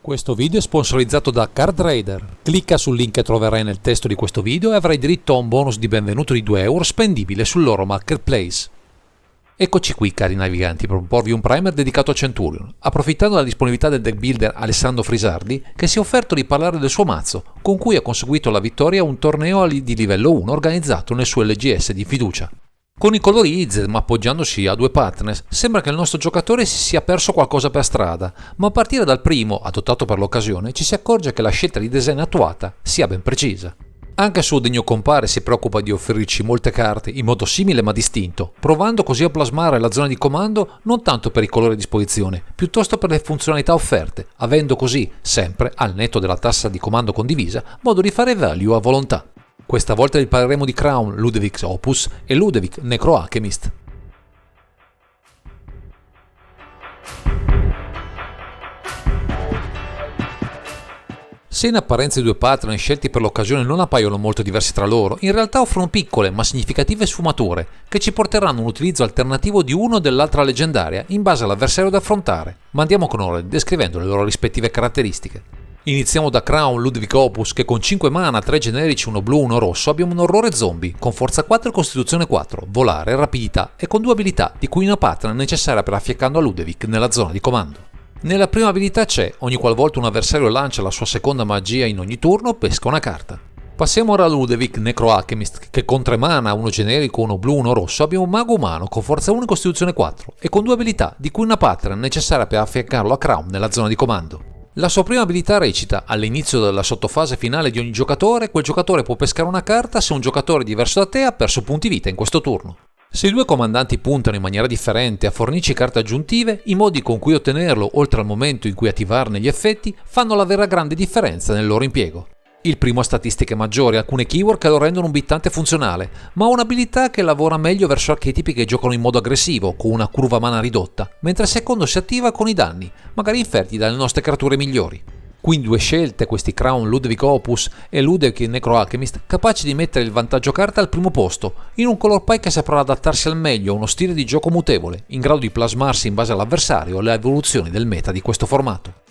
Questo video è sponsorizzato da Card Raider. Clicca sul link che troverai nel testo di questo video e avrai diritto a un bonus di benvenuto di 2 euro spendibile sul loro marketplace. Eccoci qui, cari naviganti, per proporvi un primer dedicato a Centurion, approfittando della disponibilità del deck builder Alessandro Frisardi, che si è offerto di parlare del suo mazzo, con cui ha conseguito la vittoria a un torneo di livello 1 organizzato nel suo LGS di fiducia. Con i colori Izzet, ma appoggiandosi a 2 partners, sembra che il nostro giocatore si sia perso qualcosa per strada, ma a partire dal primo, adottato per l'occasione, ci si accorge che la scelta di design attuata sia ben precisa. Anche il suo degno compare si preoccupa di offrirci molte carte in modo simile ma distinto, provando così a plasmare la zona di comando non tanto per i colori a disposizione, piuttosto per le funzionalità offerte, avendo così, sempre, al netto della tassa di comando condivisa, modo di fare value a volontà. Questa volta vi parleremo di Crown, Ludevic Opus e Ludevic Necro Alchemist. Se in apparenza i 2 pattern scelti per l'occasione non appaiono molto diversi tra loro, in realtà offrono piccole ma significative sfumature che ci porteranno a un utilizzo alternativo di uno o dell'altra leggendaria in base all'avversario da affrontare, ma andiamo con ordine descrivendo le loro rispettive caratteristiche. Iniziamo da Crown Ludevic Opus, che con 5 mana, 3 generici, 1 blu, 1 rosso abbiamo un orrore zombie con forza 4 e costituzione 4, volare, rapidità e con 2 abilità, di cui una pattern necessaria per affiancando a Ludevic nella zona di comando. Nella prima abilità c'è: ogni qualvolta un avversario lancia la sua seconda magia in ogni turno, pesca una carta. Passiamo ora a Ludevic Necro Alchemist, che con 3 mana, 1 generico, 1 blu, 1 rosso abbiamo un mago umano con forza 1 e costituzione 4 e con 2 abilità, di cui una pattern necessaria per affiancarlo a Crown nella zona di comando. La sua prima abilità recita: all'inizio della sottofase finale di ogni giocatore, quel giocatore può pescare una carta se un giocatore diverso da te ha perso punti vita in questo turno. Se i 2 comandanti puntano in maniera differente a fornirci carte aggiuntive, i modi con cui ottenerlo, oltre al momento in cui attivarne gli effetti, fanno la vera grande differenza nel loro impiego. Il primo ha statistiche maggiori e alcune keyword che lo rendono un bittante funzionale, ma ha un'abilità che lavora meglio verso archetipi che giocano in modo aggressivo, con una curva mana ridotta, mentre il secondo si attiva con i danni, magari inferti dalle nostre creature migliori. Quindi 2 scelte, questi Crown Ludevic Opus e Ludevic Necro Alchemist, capaci di mettere il vantaggio carta al primo posto, in un color pie che saprà adattarsi al meglio a uno stile di gioco mutevole, in grado di plasmarsi in base all'avversario e alle evoluzioni del meta di questo formato.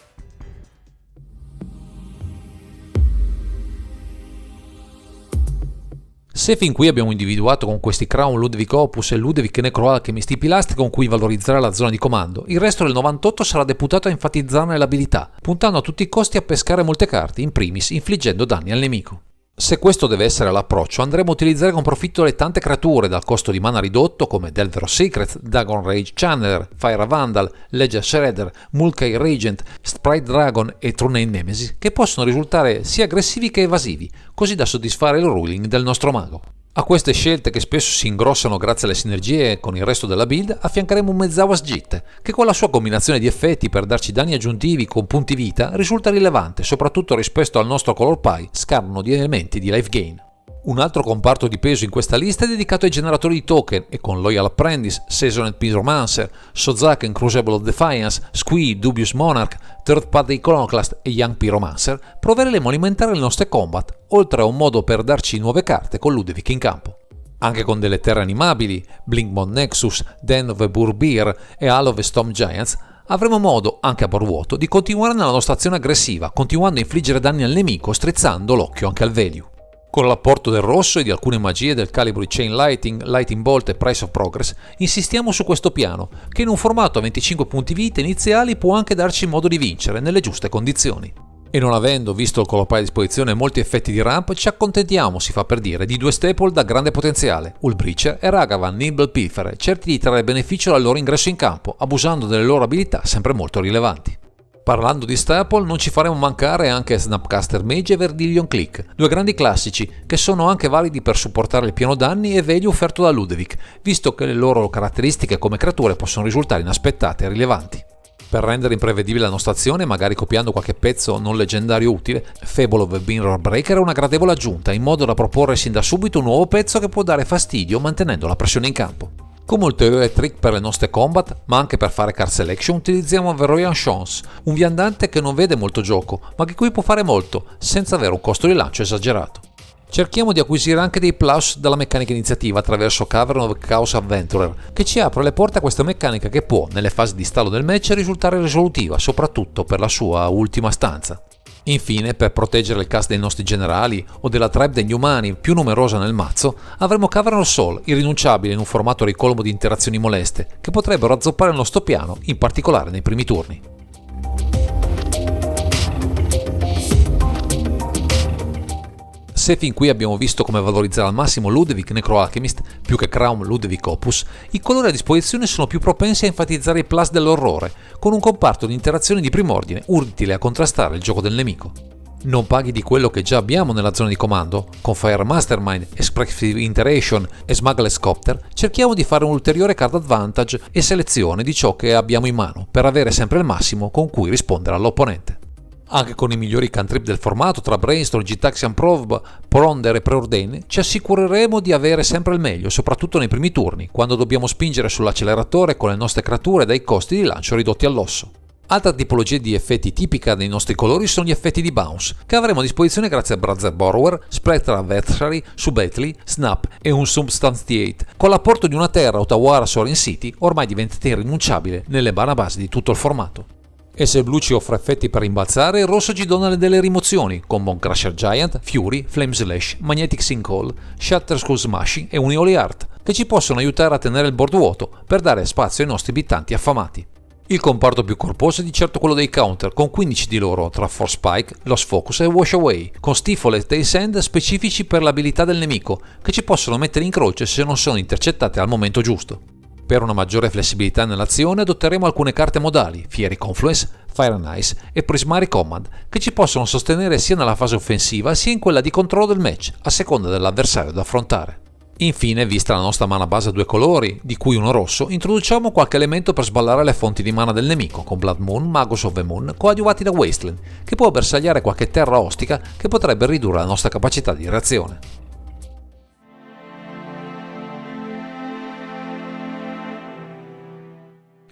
Se fin qui abbiamo individuato con questi Crown Ludevic Opus e Ludevic Necro Alchemist i pilastri con cui valorizzare la zona di comando, il resto del 98 sarà deputato a enfatizzarne l'abilità, puntando a tutti i costi a pescare molte carte, in primis infliggendo danni al nemico. Se questo deve essere l'approccio, andremo a utilizzare con profitto le tante creature dal costo di mana ridotto come Delver of Secrets, Dagon Rage Channeler, Fire Vandal, Ledger Shredder, Mulkay Regent, Sprite Dragon e True Name Nemesis, che possono risultare sia aggressivi che evasivi, così da soddisfare il ruling del nostro mago. A queste scelte, che spesso si ingrossano grazie alle sinergie con il resto della build, affiancheremo un Mezzawas Jit, che con la sua combinazione di effetti per darci danni aggiuntivi con punti vita risulta rilevante, soprattutto rispetto al nostro color pie, scarno di elementi di life gain. Un altro comparto di peso in questa lista è dedicato ai generatori di token, e con Loyal Apprentice, Seasoned Pyromancer, Sozaken Crucible of Defiance, Squee, Dubious Monarch, Third Party Iconoclast e Young Pyromancer proveremo a alimentare le nostre combat, oltre a un modo per darci nuove carte con Ludevic in campo. Anche con delle terre animabili, Blinkmon Nexus, Den of the Burbeer e Hall of the Storm Giants, avremo modo, anche a vuoto, di continuare nella nostra azione aggressiva, continuando a infliggere danni al nemico, strizzando l'occhio anche al value. Con l'apporto del rosso e di alcune magie del calibro di Chain Lighting, Lighting Bolt e Price of Progress, insistiamo su questo piano, che in un formato a 25 punti vita iniziali può anche darci modo di vincere nelle giuste condizioni. E non avendo visto il color pie a disposizione molti effetti di ramp, ci accontentiamo, si fa per dire, di 2 staple da grande potenziale, Hullbreacher e Ragavan Nimble Pilferer, certi di trarre beneficio dal loro ingresso in campo, abusando delle loro abilità sempre molto rilevanti. Parlando di staple, non ci faremo mancare anche Snapcaster Mage e Verdilion Click, 2 grandi classici che sono anche validi per supportare il pieno danni e value offerto da Ludevic, visto che le loro caratteristiche come creature possono risultare inaspettate e rilevanti. Per rendere imprevedibile la nostra azione, magari copiando qualche pezzo non leggendario utile, Fable of the Mirror Breaker è una gradevole aggiunta, in modo da proporre sin da subito un nuovo pezzo che può dare fastidio mantenendo la pressione in campo. Come ulteriore trick per le nostre combat, ma anche per fare card selection, utilizziamo The Royal Chance, un viandante che non vede molto gioco, ma che qui può fare molto, senza avere un costo di lancio esagerato. Cerchiamo di acquisire anche dei plus dalla meccanica iniziativa attraverso Cavern of Chaos Adventurer, che ci apre le porte a questa meccanica che può, nelle fasi di stallo del match, risultare risolutiva, soprattutto per la sua ultima stanza. Infine, per proteggere il cast dei nostri generali o della tribe degli umani più numerosa nel mazzo, avremo Cavern of Soul, irrinunciabile in un formato ricolmo di interazioni moleste, che potrebbero azzoppare il nostro piano, in particolare nei primi turni. Se fin qui abbiamo visto come valorizzare al massimo Ludevic Necroalchemist più che Crown Ludevic Opus, i colori a disposizione sono più propensi a enfatizzare i plus dell'orrore, con un comparto di interazioni di prim'ordine utile a contrastare il gioco del nemico. Non paghi di quello che già abbiamo nella zona di comando, con Fire Mastermind, Expressive Iteration e Smuggler's Copter, cerchiamo di fare un ulteriore card advantage e selezione di ciò che abbiamo in mano, per avere sempre il massimo con cui rispondere all'opponente. Anche con i migliori cantrip del formato tra Brainstorm, Gitaxian Probe, Ponder e Preordain ci assicureremo di avere sempre il meglio, soprattutto nei primi turni, quando dobbiamo spingere sull'acceleratore con le nostre creature dai costi di lancio ridotti all'osso. Altra tipologia di effetti tipica dei nostri colori sono gli effetti di bounce, che avremo a disposizione grazie a Brother Borrower, Spectral Adversary, Subately, Snap e un Substantiate, con l'apporto di una terra Otawara Sorin City ormai diventata irrinunciabile nelle mana base di tutto il formato. E se il blu ci offre effetti per rimbalzare, il rosso ci dona delle rimozioni, con Bone Crusher Giant, Fury, Flame Slash, Magnetic Sinkhole, Shatter Skull Smashing e Uniholy Heart, che ci possono aiutare a tenere il board vuoto per dare spazio ai nostri abitanti affamati. Il comparto più corposo è di certo quello dei counter, con 15 di loro tra Force Spike, Lost Focus e Wash Away, con Stifle e Tail Sand specifici per l'abilità del nemico, che ci possono mettere in croce se non sono intercettate al momento giusto. Per una maggiore flessibilità nell'azione adotteremo alcune carte modali, Fiery Confluence, Fire and Ice e Prismari Command, che ci possono sostenere sia nella fase offensiva sia in quella di controllo del match, a seconda dell'avversario da affrontare. Infine, vista la nostra mana base a due colori, di cui uno rosso, introduciamo qualche elemento per sballare le fonti di mana del nemico, con Blood Moon, Magus of the Moon, coadiuvati da Wasteland, che può bersagliare qualche terra ostica che potrebbe ridurre la nostra capacità di reazione.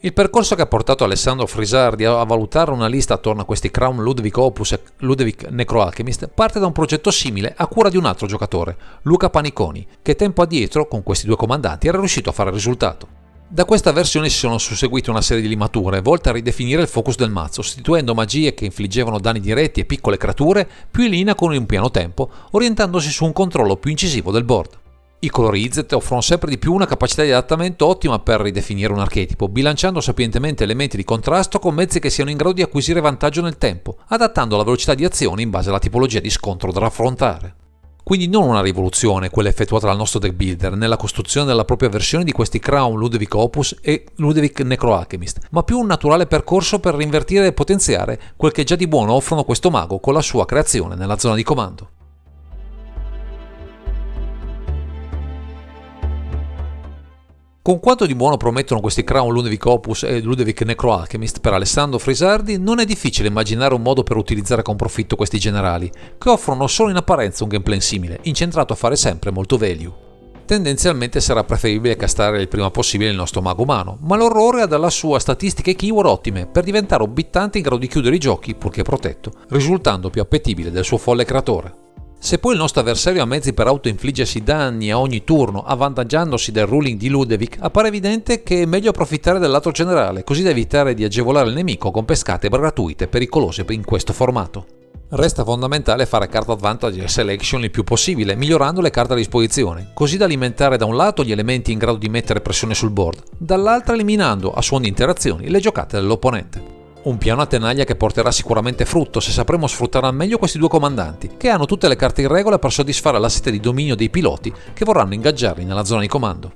Il percorso che ha portato Alessandro Frisardi a valutare una lista attorno a questi Crown Ludevic Opus e Ludevic Necroalchemist parte da un progetto simile a cura di un altro giocatore, Luca Paniconi, che tempo addietro, con questi due comandanti, era riuscito a fare il risultato. Da questa versione si sono susseguite una serie di limature volte a ridefinire il focus del mazzo, sostituendo magie che infliggevano danni diretti e piccole creature più in linea con un piano tempo, orientandosi su un controllo più incisivo del board. I colori Izzet offrono sempre di più una capacità di adattamento ottima per ridefinire un archetipo, bilanciando sapientemente elementi di contrasto con mezzi che siano in grado di acquisire vantaggio nel tempo, adattando la velocità di azione in base alla tipologia di scontro da affrontare. Quindi non una rivoluzione, quella effettuata dal nostro deck builder nella costruzione della propria versione di questi Crown Ludevic Opus e Ludevic Necroalchemist, ma più un naturale percorso per rinvertire e potenziare quel che già di buono offrono questo mago con la sua creazione nella zona di comando. Con quanto di buono promettono questi Crown Ludevic Opus e Ludevic Necroalchemist per Alessandro Frisardi, non è difficile immaginare un modo per utilizzare con profitto questi generali, che offrono solo in apparenza un gameplay simile, incentrato a fare sempre molto value. Tendenzialmente sarà preferibile castare il prima possibile il nostro mago umano, ma l'orrore ha dalla sua statistiche e keyword ottime per diventare obittante in grado di chiudere i giochi, purché protetto, risultando più appetibile del suo folle creatore. Se poi il nostro avversario ha mezzi per autoinfliggersi danni a ogni turno, avvantaggiandosi del ruling di Ludevic, appare evidente che è meglio approfittare del lato generale, così da evitare di agevolare il nemico con pescate gratuite pericolose in questo formato. Resta fondamentale fare card advantage e selection il più possibile, migliorando le carte a disposizione, così da alimentare da un lato gli elementi in grado di mettere pressione sul board, dall'altro eliminando a suon di interazioni le giocate dell'opponente. Un piano a tenaglia che porterà sicuramente frutto se sapremo sfruttare al meglio questi due comandanti, che hanno tutte le carte in regola per soddisfare la sete di dominio dei piloti che vorranno ingaggiarli nella zona di comando.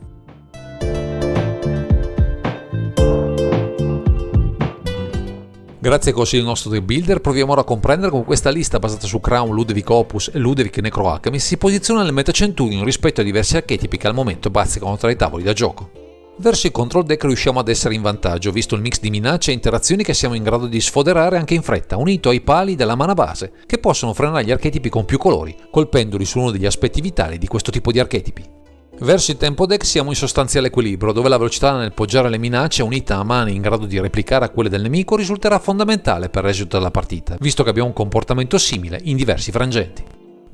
Grazie ai consigli del nostro deck builder proviamo ora a comprendere come questa lista basata su Crown Ludevic Opus e Ludevic Necroalchemist si posiziona nel Meta Centurion rispetto ai diversi archetipi che al momento bazzicano tra i tavoli da gioco. Verso il control deck riusciamo ad essere in vantaggio, visto il mix di minacce e interazioni che siamo in grado di sfoderare anche in fretta, unito ai pali della mana base, che possono frenare gli archetipi con più colori, colpendoli su uno degli aspetti vitali di questo tipo di archetipi. Verso il tempo deck siamo in sostanziale equilibrio, dove la velocità nel poggiare le minacce unita a mani in grado di replicare a quelle del nemico risulterà fondamentale per l'esito della partita, visto che abbiamo un comportamento simile in diversi frangenti.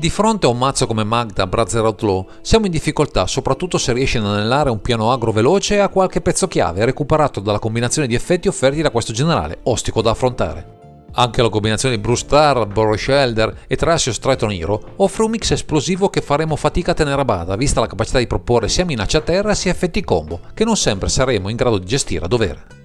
Di fronte a un mazzo come Magda Brother Outlaw siamo in difficoltà soprattutto se riesce ad anellare un piano agro veloce a qualche pezzo chiave recuperato dalla combinazione di effetti offerti da questo generale, ostico da affrontare. Anche la combinazione di Bruce Starr, Boris Elder e Thrasios Triton Hero offre un mix esplosivo che faremo fatica a tenere a bada, vista la capacità di proporre sia minacce a terra sia effetti combo, che non sempre saremo in grado di gestire a dovere.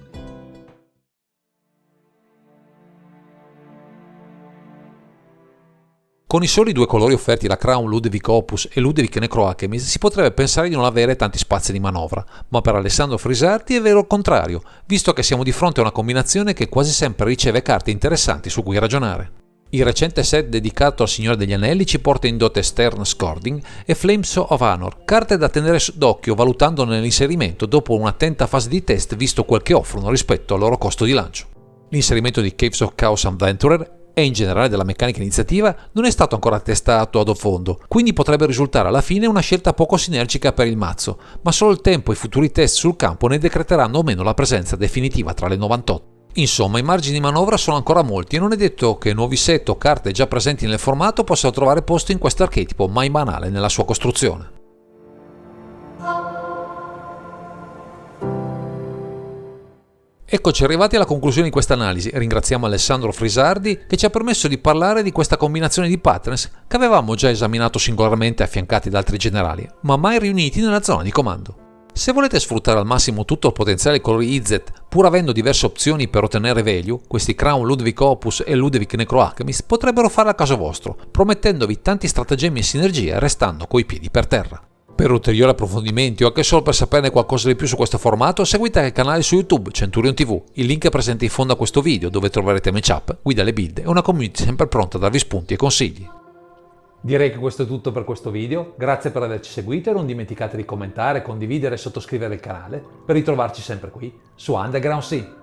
Con i soli due colori offerti da Crown Ludevic Opus e Ludevic Necroalchemist si potrebbe pensare di non avere tanti spazi di manovra, ma per Alessandro Frisardi è vero il contrario, visto che siamo di fronte a una combinazione che quasi sempre riceve carte interessanti su cui ragionare. Il recente set dedicato al Signore degli Anelli ci porta in dote Stern Scording e Flames of Honor, carte da tenere d'occhio valutandone l'inserimento dopo un'attenta fase di test visto quel che offrono rispetto al loro costo di lancio. L'inserimento di Caves of Chaos Adventurer e in generale della meccanica iniziativa non è stato ancora testato a fondo, quindi potrebbe risultare alla fine una scelta poco sinergica per il mazzo, ma solo il tempo e i futuri test sul campo ne decreteranno o meno la presenza definitiva tra le 98. Insomma, i margini di manovra sono ancora molti e non è detto che nuovi set o carte già presenti nel formato possano trovare posto in questo archetipo mai banale nella sua costruzione. Eccoci arrivati alla conclusione di questa analisi. Ringraziamo Alessandro Frisardi che ci ha permesso di parlare di questa combinazione di patterns che avevamo già esaminato singolarmente affiancati da altri generali, ma mai riuniti nella zona di comando. Se volete sfruttare al massimo tutto il potenziale colori IZ, pur avendo diverse opzioni per ottenere value, questi Crown Ludevic Opus e Ludevic Necroalchemist potrebbero fare a caso vostro, promettendovi tanti stratagemmi e sinergie restando coi piedi per terra. Per ulteriori approfondimenti o anche solo per saperne qualcosa di più su questo formato, seguite il canale su YouTube Centurion TV. Il link è presente in fondo a questo video dove troverete matchup, guida alle build e una community sempre pronta a darvi spunti e consigli. Direi che questo è tutto per questo video, grazie per averci seguito e non dimenticate di commentare, condividere e sottoscrivere il canale per ritrovarci sempre qui su Underground Sea.